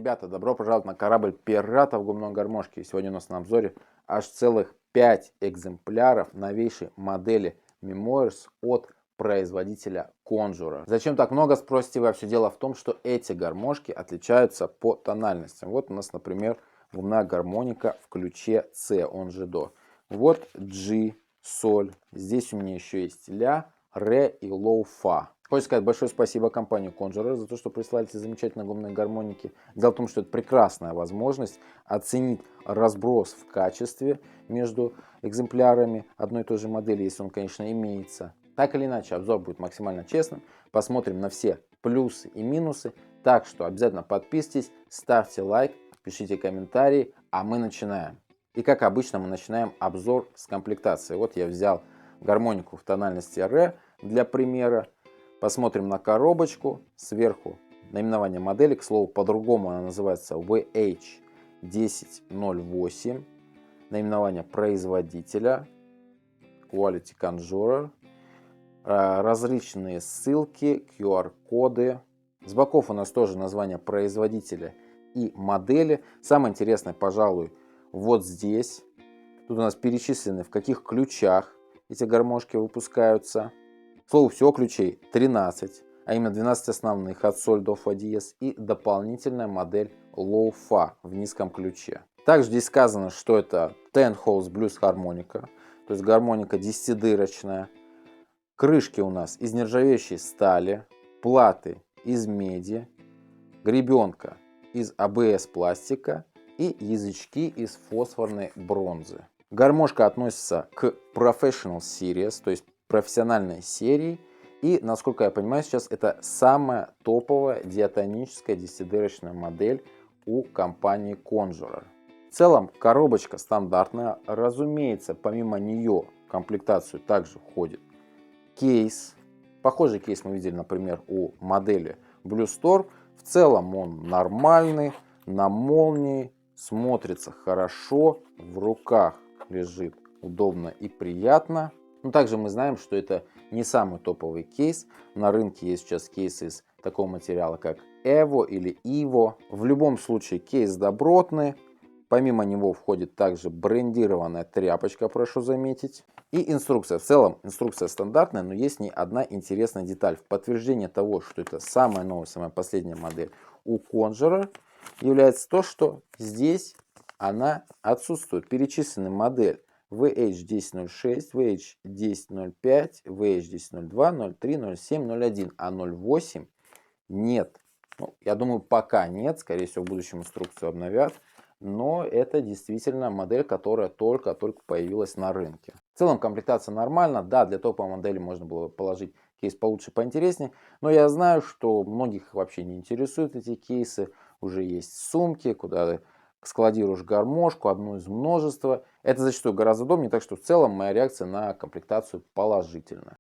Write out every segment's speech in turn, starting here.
Ребята, добро пожаловать на корабль пиратов губной гармошки. Сегодня у нас на обзоре аж целых 5 экземпляров новейшей модели Memoirs от производителя Conjurer. Зачем так много, спросите вы? Все дело в том, что эти гармошки отличаются по тональностям. Вот у нас, например, губная гармоника в ключе С, он же до. Вот G, соль. Здесь у меня еще есть ля, ре и лоу, фа. Хочу сказать большое спасибо компании Conjurer за то, что прислали эти замечательные губные гармоники. Дело в том, что это прекрасная возможность оценить разброс в качестве между экземплярами одной и той же модели, если он, конечно, имеется. Так или иначе, обзор будет максимально честным. Посмотрим на все плюсы и минусы. Так что обязательно подписывайтесь, ставьте лайк, пишите комментарии, а мы начинаем. И как обычно, мы начинаем обзор с комплектации. Вот я взял гармонику в тональности ре для примера. Посмотрим на коробочку. Сверху наименование модели. К слову, по-другому она называется VH1008. Наименование производителя Quality Conjurer. Различные ссылки, QR-коды. С боков у нас тоже название производителя и модели. Самое интересное, пожалуй, вот здесь. Тут у нас перечислены, в каких ключах эти гармошки выпускаются. К слову, всего ключей 13, а именно 12 основных от соль до фа диез и дополнительная модель лоу фа в низком ключе. Также здесь сказано, что это 10 holes blues гармоника, то есть гармоника 10-дырочная. Крышки у нас из нержавеющей стали, платы из меди, гребенка из АБС пластика и язычки из фосфорной бронзы. Гармошка относится к Professional Series, то есть профессиональной серии. И, насколько я понимаю, сейчас это самая топовая диатоническая 10-дырочная модель у компании Conjurer. В целом, коробочка стандартная. Разумеется, помимо нее в комплектацию также входит кейс. Похожий кейс мы видели, например, у модели Blue Storm. В целом он нормальный, на молнии, смотрится хорошо, в руках лежит удобно и приятно. Но также мы знаем, что это не самый топовый кейс. На рынке есть сейчас кейсы из такого материала, как Evo или Evo. В любом случае кейс добротный. Помимо него входит также брендированная тряпочка, прошу заметить. И инструкция. В целом инструкция стандартная, но есть в ней одна интересная деталь. В подтверждение того, что это самая новая, самая последняя модель у Conjurer, является то, что здесь она отсутствует. Перечислены модель VH1006, VH1005, VH1002, 03, 07, 01, а 08 нет. Ну, я думаю, пока нет, скорее всего, в будущем инструкцию обновят. Но это действительно модель, которая только-только появилась на рынке. В целом комплектация нормальна. Да, для топовой модели можно было положить кейс получше, поинтереснее. Но я знаю, что многих вообще не интересуют эти кейсы. Уже есть сумки, куда складируешь гармошку, одну из множества. Это зачастую гораздо удобнее, так что в целом моя реакция на комплектацию положительная.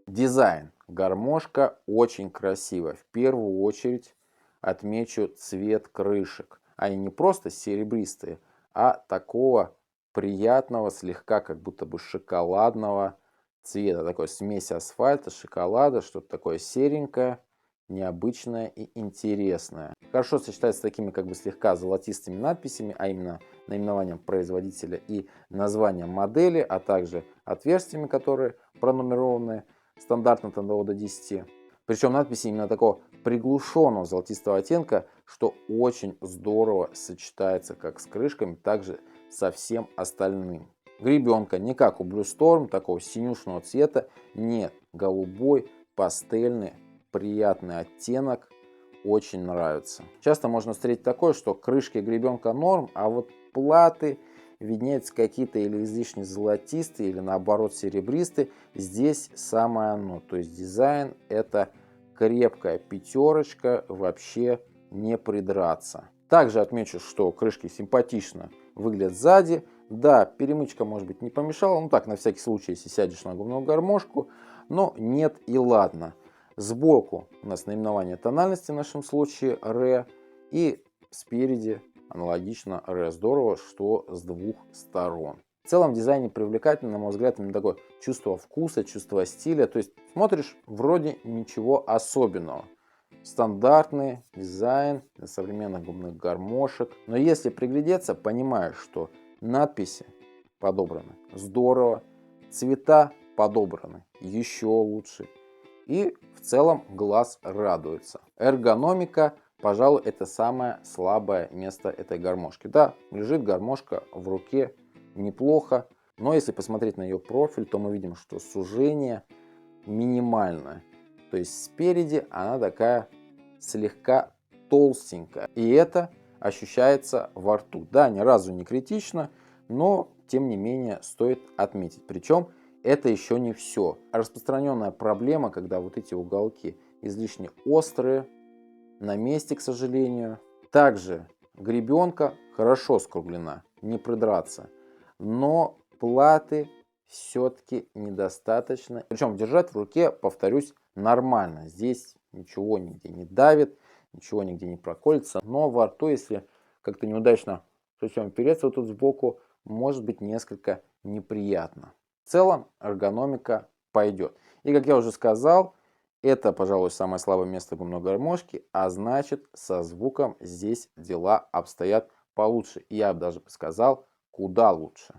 Дизайн. Гармошка очень красивая. В первую очередь отмечу цвет крышек. Они не просто серебристые, а такого приятного, слегка как будто бы шоколадного цвета. Такой смесь асфальта, шоколада, что-то такое серенькое, необычное и интересное. Хорошо сочетается с такими как бы слегка золотистыми надписями, а именно наименованием производителя и названием модели, а также отверстиями, которые пронумерованы стандартно от 1 до 10. Причем надписи именно такого приглушенного золотистого оттенка, что очень здорово сочетается как с крышками, так же со всем остальным. Гребенка не как у Blue Storm, такого синюшного цвета, нет, голубой, пастельный, приятный оттенок, очень нравится. Часто можно встретить такое, что крышки гребенка норм, а вот платы виднеются какие-то или излишне золотистые, или наоборот серебристые. Здесь самое оно, то есть дизайн это крепкая пятерочка, вообще не придраться. Также отмечу, что крышки симпатично выглядят сзади. Да, перемычка может быть не помешала, ну так на всякий случай, если сядешь на губную гармошку, но нет и ладно. Сбоку у нас наименование тональности, в нашем случае ре, и спереди аналогично ре. Здорово, что с двух сторон. В целом дизайн привлекательный, на мой взгляд, именно такое чувство вкуса, чувство стиля. То есть смотришь, вроде ничего особенного. Стандартный дизайн для современных губных гармошек. Но если приглядеться, понимаешь, что надписи подобраны здорово, цвета подобраны еще лучше. И в целом глаз радуется. Эргономика, пожалуй, это самое слабое место этой гармошки. Да, лежит гармошка в руке неплохо, но если посмотреть на ее профиль, то мы видим, что сужение минимальное. То есть спереди она такая слегка толстенькая. И это ощущается во рту. Да, ни разу не критично, но тем не менее стоит отметить. Причем это еще не все. Распространенная проблема, когда вот эти уголки излишне острые, на месте, к сожалению. Также гребенка хорошо скруглена, не придраться. Но платы все-таки недостаточно. Причем держать в руке, повторюсь, нормально. Здесь ничего нигде не давит, ничего нигде не проколется. Но во рту, если как-то неудачно причем переться вот тут сбоку, может быть несколько неприятно. В целом эргономика пойдет. И как я уже сказал, это, пожалуй, самое слабое место губной гармошки, а значит со звуком здесь дела обстоят получше. И я бы даже сказал, куда лучше.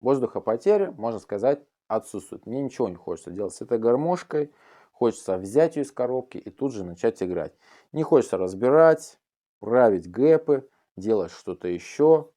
Воздухопотери, можно сказать, отсутствует. Мне ничего не хочется делать с этой гармошкой. Хочется взять ее из коробки и тут же начать играть. Не хочется разбирать, править гэпы, делать что-то еще.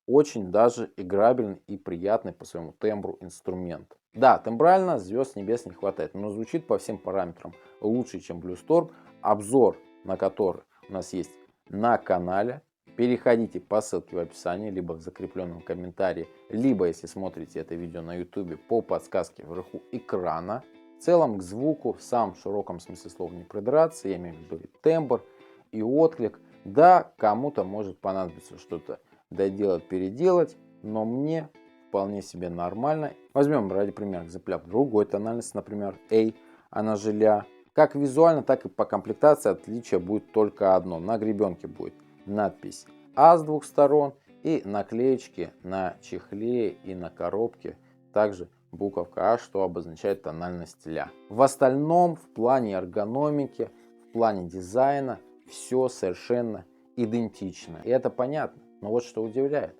Очень даже играбельный и приятный по своему тембру инструмент. Да, тембрально звезд с небес не хватает, но звучит по всем параметрам лучше, чем Blue Storm. Обзор на который у нас есть на канале. Переходите по ссылке в описании, либо в закрепленном комментарии, либо, если смотрите это видео на YouTube, по подсказке вверху экрана. В целом к звуку в самом широком смысле слова не придраться, я имею в виду и тембр, и отклик. Да, кому-то может понадобиться что-то доделать, переделать, но мне вполне себе нормально. Возьмем ради примера экземпляр другой тональности, например, A, она же ля. Как визуально, так и по комплектации отличие будет только одно. На гребенке будет надпись А с двух сторон и наклеечки на чехле и на коробке также буковка А, что обозначает тональность ля. В остальном, в плане эргономики, в плане дизайна, все совершенно идентично. И это понятно. Но вот что удивляет.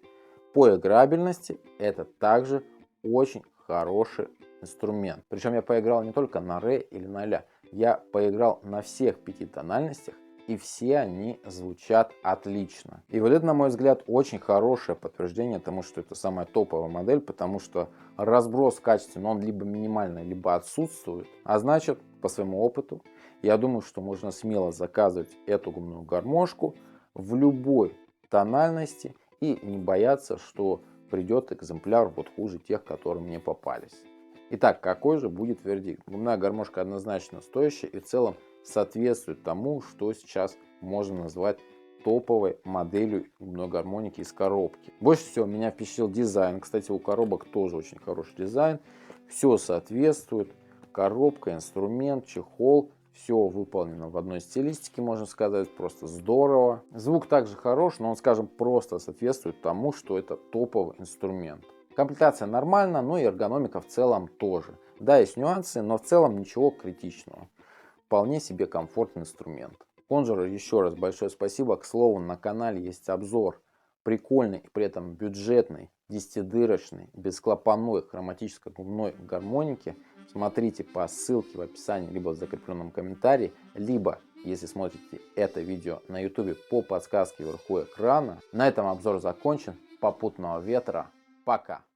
По играбельности это также очень хороший инструмент. Причем я поиграл не только на ре или на ля. Я поиграл на всех 5 тональностях. и все они звучат отлично. И вот это, на мой взгляд, очень хорошее подтверждение тому, что это самая топовая модель, потому что разброс в качестве, он либо минимальный, либо отсутствует. А значит, по своему опыту, я думаю, что можно смело заказывать эту губную гармошку в любой тональности и не бояться, что придет экземпляр вот хуже тех, которые мне попались. Итак, какой же будет вердикт? Губная гармошка однозначно стоящая и в целом соответствует тому, что сейчас можно назвать топовой моделью губной гармоники из коробки. Больше всего меня впечатлил дизайн. Кстати, у коробок тоже очень хороший дизайн. Все соответствует. Коробка, инструмент, чехол. Все выполнено в одной стилистике, можно сказать, просто здорово. Звук также хорош, но он, скажем, просто соответствует тому, что это топовый инструмент. Комплектация нормальная, но и эргономика в целом тоже. Да, есть нюансы, но в целом ничего критичного. Вполне себе комфортный инструмент. Conjurer, еще раз большое спасибо. К слову, на канале есть обзор прикольный и при этом бюджетной, 10-дырочной, бесклапанной хроматической губной гармоники. Смотрите по ссылке в описании, либо в закрепленном комментарии, либо, если смотрите это видео на YouTube, по подсказке вверху экрана. На этом обзор закончен. Попутного ветра. Пока!